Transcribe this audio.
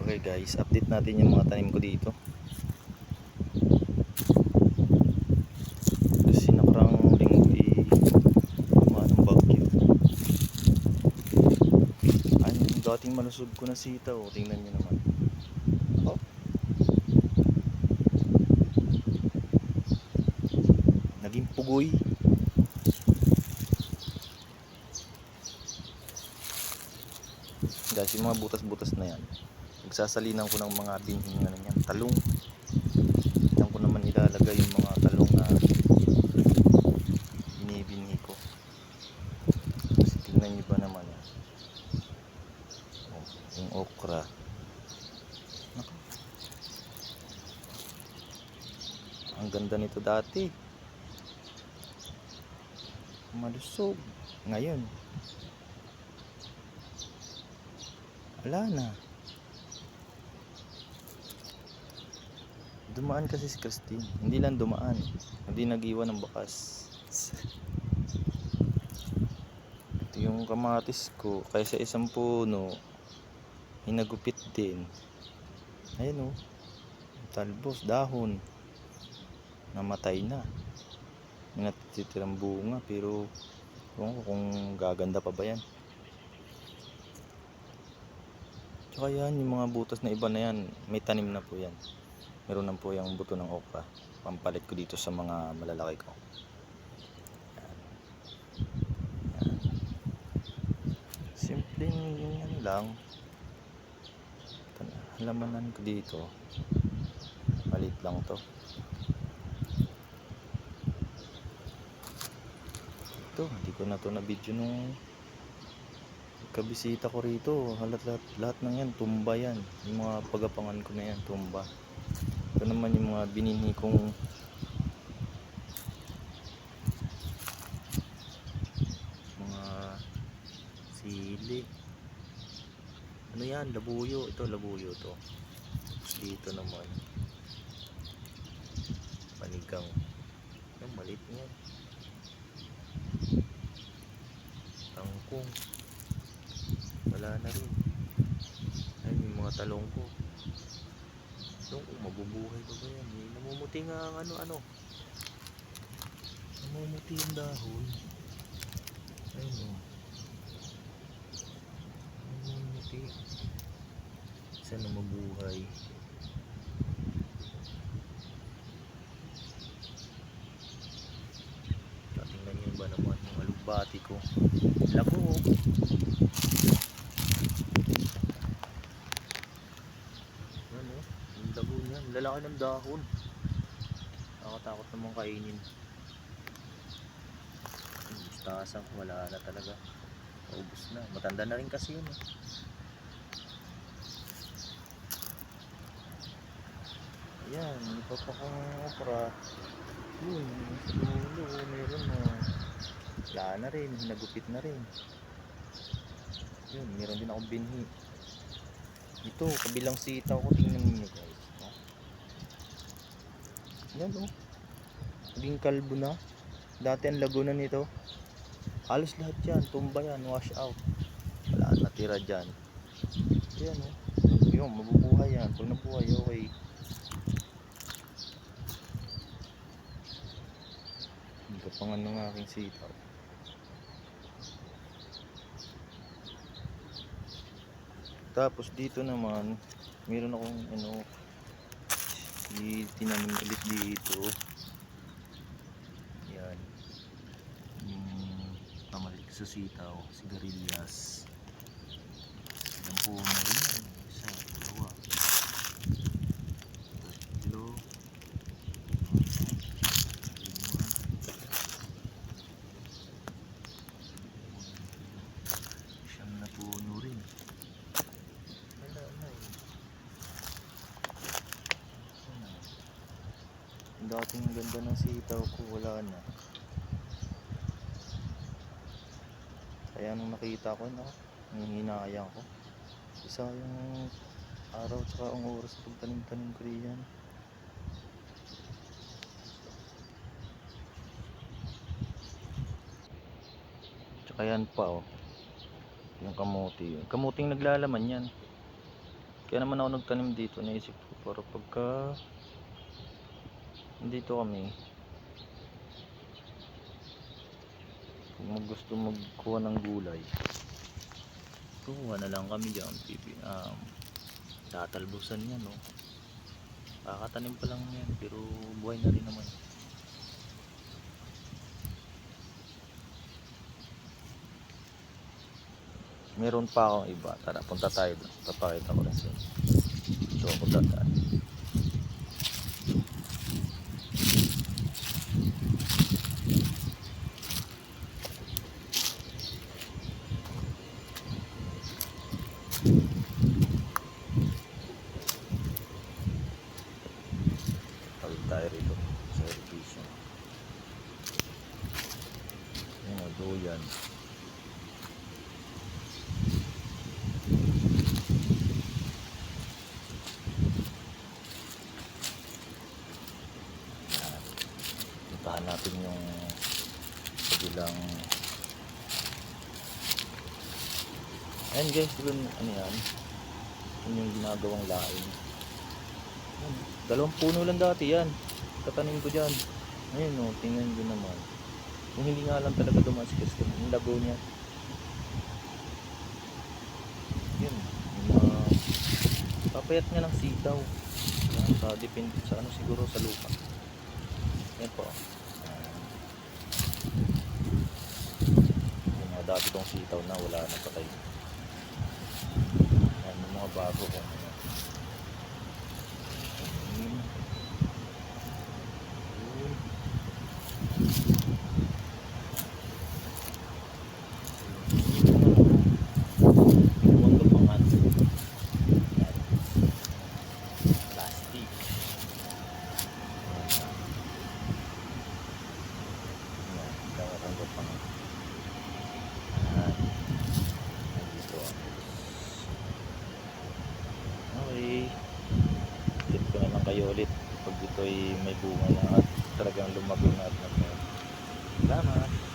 Okay guys, update natin yung mga tanim ko dito. Kasi nakarang linggo ng bagyo. Ay, yung dating malusog ko na sitaw, tingnan nyo naman. Oh, naging pugoy. Guys, yung mga butas-butas na yan, nagsasalinan ko ng mga binhing ano yan, talong. Diyan ko naman ilalagay yung mga talong na binibinhi ko. Kasi tingnan nyo ba naman yan. Oh, yung okra. Naku, ang ganda nito dati. Malusog. Ngayon, wala na. Dumaan kasi si Christine. Hindi lang dumaan, hindi nag-iwan ng bakas. Ito yung kamatis ko, kaysa isang puno hinagupit din. Ayan o, talbos, dahon, namatay na. May natitirang bunga, pero kung gaganda pa ba yan. Tsaka yan, yung mga butas na iba na yan, may tanim na po yan. Meron na po yung buto ng okra. Pampalit ko dito sa mga malalaki ko. Yan. Yan. Simpleng ano lang. Halamanan ko dito. Maliit lang to. Ito, hindi ko na to na video nung kabisita ko rito. Lahat ng yan, tumba yan. Yung mga pagapangan ko na yan, tumba. Ito naman yung mga binini kong mga sili. Ano yan? Labuyo. Ito, labuyo to. Dito naman panigang. Yung maliit yan. Tangkong. Wala na rin. Ayun yung mga talong ko. Talong ko, mabubuhay pa ba yan? Namumuti nga ang ano. Namumuti yung dahon. Ayun o. Namumuti. Sana mabuhay. Tingnan nyo ba naman yung alugbati ko. Lago o. Ano? Yung lago niya. Lalaki ng dahon. Nakatakot naman kainin. Mustasa, wala na talaga. Ubus na. Matanda na rin kasi yun eh. Ayan, iba pa kong okra. Yun, sa dulo, meron na. Wala na rin, nagupit na rin. Yun, meron din akong binhi. Ito, kabilang sitaw ko, tingnan niyo guys. Yan o. Naging kalbo na. Dati ang laguna nito. Halos lahat yan, tumba yan, wash out. Wala natira dyan. Ayan o. Yung, mabubuhay yan. Pag nabuhay, okay. Gapangan ng aking sitaw. Tapos dito naman, meron akong tinanim ulit dito. Yan. Pamalit sa sitaw, sigarilyas. Ilang puno rin yan. Isa, dalawa. Tatlo. Siyam na puno rin. Wala na eh. Ang dating ganda ng sitaw ko, wala na. Kaya nung nakita ko na, hinahayaan ko. Isa yung araw tsaka ang oras sa pagtanim-tanim ko riyan. Tsaka yan pa oh. Yung kamuti yun. Kamuting naglalaman yan. Kaya naman ako nagtanim dito, naisip ko para pagka dito kami, kung gusto magkuha ng gulay, kuha na lang kami dyan. Tatalbusan yan, no? Kakatanim pa lang yan, pero buhay na rin naman. Meron pa akong iba. Tara, punta tayo doon. Papakita ko rin sa inyo. Ito ako dadaan. Tawid tayo rito sa irrigation. Ayan o, duyan. Puntahan natin yung kabilang. Ayan guys, ano yan? Yun yung ginagawang laing. Ayan, 2 puno lang dati yan. Katanim ko dyan. Ayun o, tingnan ko naman. Kung hindi nga lang talaga dumaskas yung lago niya. Yun, papayat nga ng sitaw. Yan, depende sa ano siguro sa lupa. Yan po. Yung mga dati kong sitaw na wala na patay. Yan, yung mga bago kong ano. Okay, tip ko na lang kayo ulit pag ito'y may bunga na at talagang lumago na at salamat.